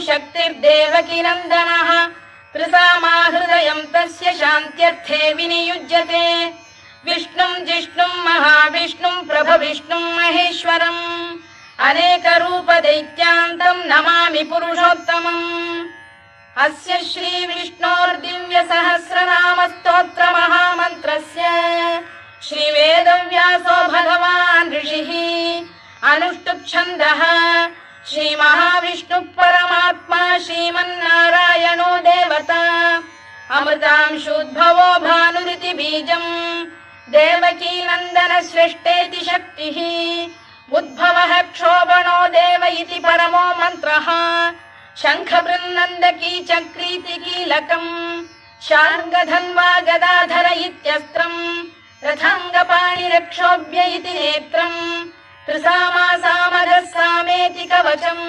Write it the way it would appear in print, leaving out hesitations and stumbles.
शक्तिर्देवकी नन्दनः त्रिसामा हृदयं तस्य शान्त्यर्थे विनियुज्यते विष्णुं जिष्णुं महाविष्णुं प्रभविष्णुं महेश्वरम् अनेकरूपदैत्यान्तं नमामि पुरुषोत्तमम् अस्य श्री विष्णोर्दिव्य सहस्रनाम स्तोत्र महामन्त्रस्य श्री वेदव्यासो भगवान् ऋषिः अनुष्टुप् छन्दः श्री महाविष्णु परमात्मा श्रीमन्नारायणो देवता अमृतांशोद्भवो भानुरिति बीजम् देवकी नन्दन श्रेष्ठेति शक्तिः उद्भवः क्षोभणो देव इति परमो मन्त्रः शङ्खबृन्नन्दकी चक्रीति कीलकम् शार्ङ्गधन्वा गदाधर इत्यस्त्रम् रथाङ्गपाणिरक्षोभ्य इति नेत्रम् त्रिसामा सामरः सामेति कवचम्